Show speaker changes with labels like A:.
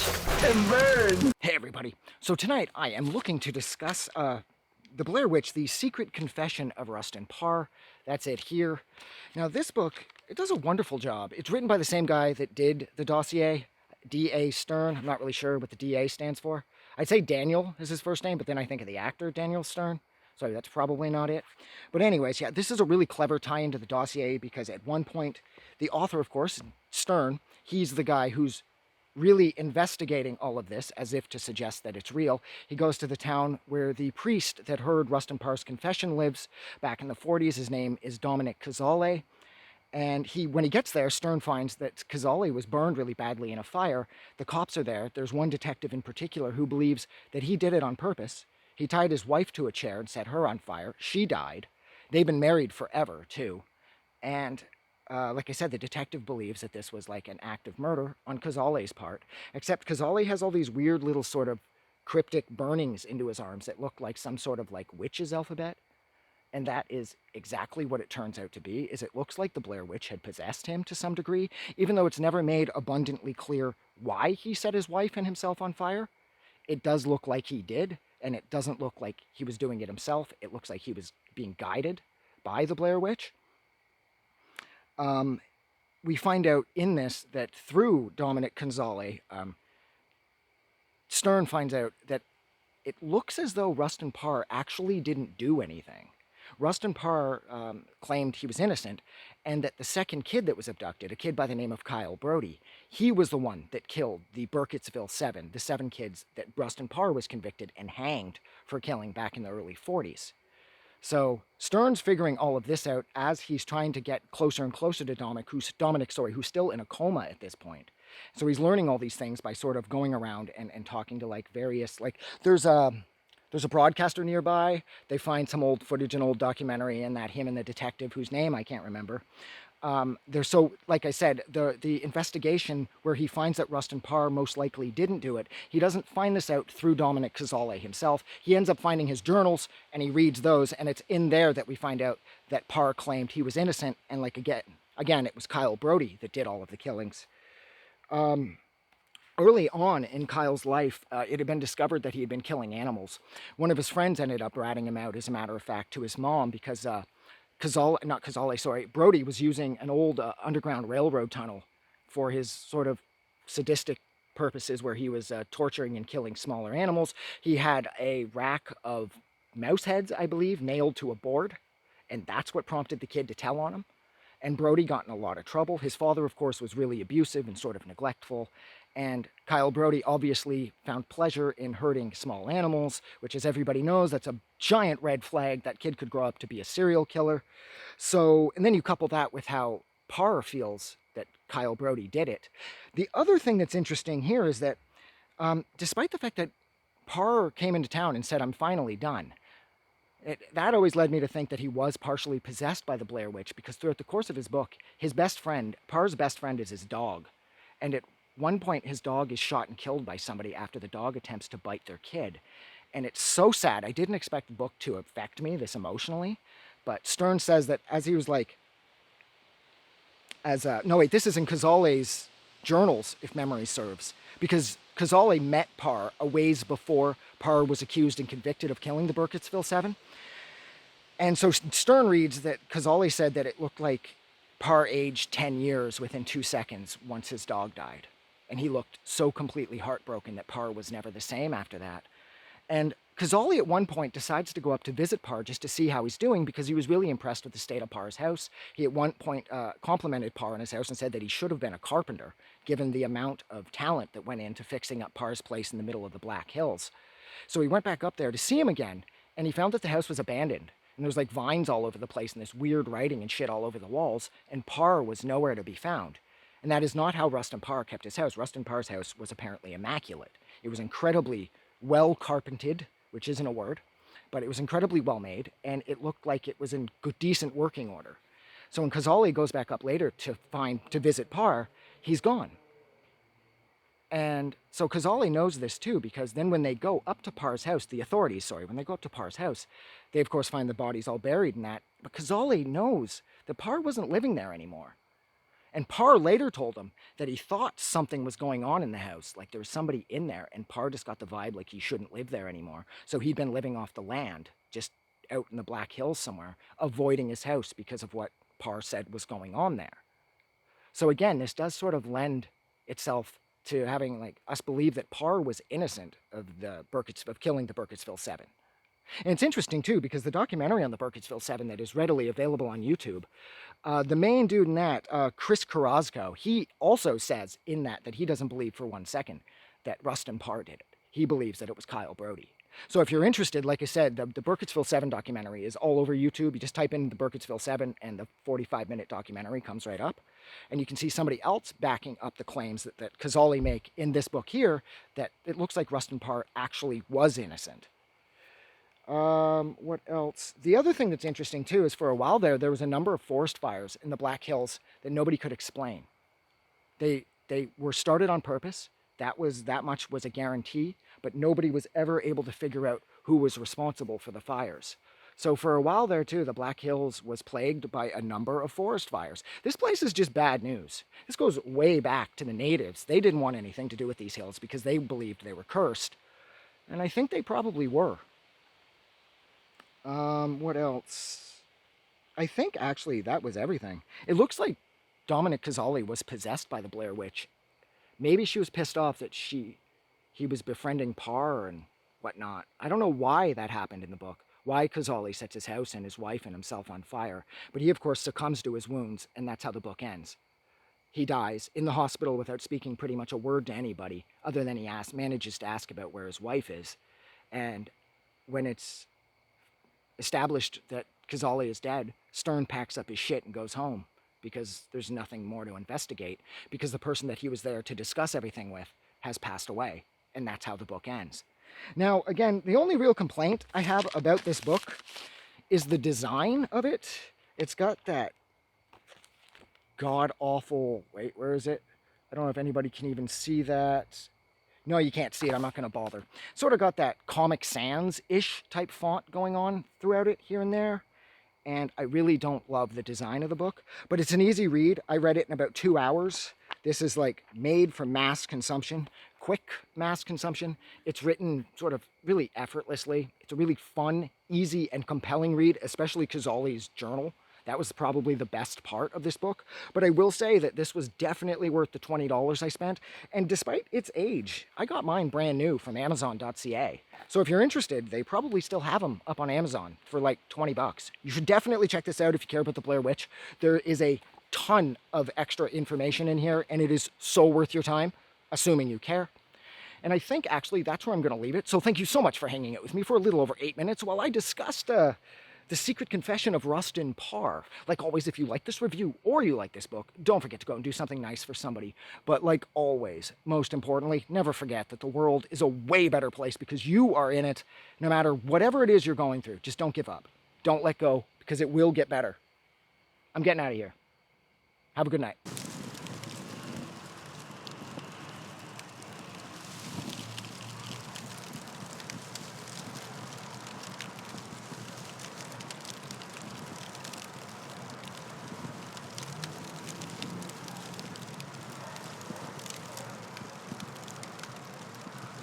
A: and burn.
B: Hey everybody, so tonight I am looking to discuss The Blair Witch, The Secret Confession of Rustin Parr. That's it here. Now this book, it does a wonderful job. It's written by the same guy that did the dossier, D.A. Stern. I'm not really sure what the D.A. stands for. I'd say Daniel is his first name, but then I think of the actor Daniel Stern. So that's probably not it. But anyways, yeah, this is a really clever tie into the dossier because at one point, the author, of course, Stern, he's the guy who's really investigating all of this as if to suggest that it's real. He goes to the town where the priest that heard Rustin Parr's confession lives back in the 40s. His name is Dominic Cazale. And when he gets there, Stern finds that Cazale was burned really badly in a fire. The cops are there. There's one detective in particular who believes that he did it on purpose. He tied his wife to a chair and set her on fire. She died. They've been married forever, too. And like I said, the detective believes that this was like an act of murder on Cazale's part, except Cazale has all these weird little sort of cryptic burnings into his arms that look like some sort of like witch's alphabet. And that is exactly what it turns out to be, is it looks like the Blair Witch had possessed him to some degree, even though it's never made abundantly clear why he set his wife and himself on fire. It does look like he did, and it doesn't look like he was doing it himself. It looks like he was being guided by the Blair Witch. We find out in this that through Dominic Cazale, Stern finds out that it looks as though Rustin Parr actually didn't do anything. Rustin Parr claimed he was innocent, and that the second kid that was abducted, a kid by the name of Kyle Brody, he was the one that killed the Burkittsville Seven, the 7 kids that Rustin Parr was convicted and hanged for killing back in the early 40s. So Stern's figuring all of this out as he's trying to get closer and closer to Dominic, who's still in a coma at this point. So he's learning all these things by sort of going around and talking to like various, like there's a broadcaster nearby. They find some old footage, an old documentary, and that him and the detective whose name I can't remember. Like I said, the investigation where he finds that Rustin Parr most likely didn't do it, he doesn't find this out through Dominic Cazale himself. He ends up finding his journals, and he reads those, and it's in there that we find out that Parr claimed he was innocent, and like again, it was Kyle Brody that did all of the killings. Early on in Kyle's life, it had been discovered that he had been killing animals. One of his friends ended up ratting him out, as a matter of fact, to his mom because Brody was using an old underground railroad tunnel for his sort of sadistic purposes where he was torturing and killing smaller animals. He had a rack of mouse heads, I believe, nailed to a board, and that's what prompted the kid to tell on him. And Brody got in a lot of trouble. His father, of course, was really abusive and sort of neglectful. And Kyle Brody obviously found pleasure in hurting small animals, which, as everybody knows, that's a giant red flag. That kid could grow up to be a serial killer. So, and then you couple that with how Parr feels that Kyle Brody did it. The other thing that's interesting here is that despite the fact that Parr came into town and said, "I'm finally done," that always led me to think that he was partially possessed by the Blair Witch, because throughout the course of his book, Parr's best friend is his dog. And at one point, his dog is shot and killed by somebody after the dog attempts to bite their kid. And it's so sad. I didn't expect the book to affect me this emotionally. But Stern says that as he was like, this is in Cazale's journals, if memory serves, because Cazale met Parr a ways before Parr was accused and convicted of killing the Burkittsville Seven. And so Stern reads that Cazale said that it looked like Parr aged 10 years within 2 seconds once his dog died. And he looked so completely heartbroken that Parr was never the same after that. And Cazale at one point decides to go up to visit Parr just to see how he's doing, because he was really impressed with the state of Parr's house. He at one point complimented Parr on his house and said that he should have been a carpenter, given the amount of talent that went into fixing up Parr's place in the middle of the Black Hills. So he went back up there to see him again, and he found that the house was abandoned. And there was like vines all over the place and this weird writing and shit all over the walls, and Parr was nowhere to be found. And that is not how Rustin Parr kept his house. Rustin Parr's house was apparently immaculate. It was incredibly well carpented, which isn't a word, but it was incredibly well made, and it looked like it was in good, decent working order. So when Cazale goes back up later to visit Parr, he's gone. And so Cazale knows this too, because then when they go up to Parr's house, when they go up to Parr's house, they of course find the bodies all buried in that. But Cazale knows that Parr wasn't living there anymore. And Parr later told him that he thought something was going on in the house, like there was somebody in there, and Parr just got the vibe like he shouldn't live there anymore. So he'd been living off the land, just out in the Black Hills somewhere, avoiding his house because of what Parr said was going on there. So again, this does sort of lend itself to having like us believe that Parr was innocent of killing the Burkittsville Seven. And it's interesting too because the documentary on the Burkittsville Seven that is readily available on YouTube, the main dude in that, Chris Carrasco, he also says in that he doesn't believe for 1 second that Rustin Parr did it. He believes that it was Kyle Brody. So if you're interested, like I said, the Burkittsville 7 documentary is all over YouTube. You just type in the Burkittsville 7 and the 45-minute documentary comes right up. And you can see somebody else backing up the claims that Kazali make in this book here, that it looks like Rustin Parr actually was innocent. What else? The other thing that's interesting too is for a while there was a number of forest fires in the Black Hills that nobody could explain. They were started on purpose. That much was a guarantee, but nobody was ever able to figure out who was responsible for the fires. So for a while there too, the Black Hills was plagued by a number of forest fires. This place is just bad news. This goes way back to the natives. They didn't want anything to do with these hills because they believed they were cursed. And I think they probably were. What else? I think actually that was everything. It looks like Dominic Kazali was possessed by the Blair Witch. Maybe she was pissed off that he was befriending Parr and whatnot. I don't know why that happened in the book. Why Kazali sets his house and his wife and himself on fire. But he, of course, succumbs to his wounds, and that's how the book ends. He dies in the hospital without speaking pretty much a word to anybody, other than he manages to ask about where his wife is. And when it's established that Kazali is dead, Stern packs up his shit and goes home, because there's nothing more to investigate, because the person that he was there to discuss everything with has passed away, and that's how the book ends. Now, again, the only real complaint I have about this book is the design of it. It's got that god-awful, wait, where is it? I don't know if anybody can even see that. No, you can't see it. I'm not going to bother. Sort of got that Comic Sans-ish type font going on throughout it here and there. And I really don't love the design of the book, but it's an easy read. I read it in about 2 hours. This is like made for mass consumption, quick mass consumption. It's written sort of really effortlessly. It's a really fun, easy, and compelling read, especially Kazali's journal. That was probably the best part of this book. But I will say that this was definitely worth the $20 I spent. And despite its age, I got mine brand new from Amazon.ca. So if you're interested, they probably still have them up on Amazon for like 20 bucks. You should definitely check this out if you care about the Blair Witch. There is a ton of extra information in here, and it is so worth your time, assuming you care. And I think actually that's where I'm going to leave it. So thank you so much for hanging out with me for a little over 8 minutes while I discussed The Secret Confession of Rustin Parr. Like always, if you like this review or you like this book, don't forget to go and do something nice for somebody. But like always, most importantly, never forget that the world is a way better place because you are in it. No matter whatever it is you're going through, just don't give up. Don't let go, because it will get better. I'm getting out of here. Have a good night.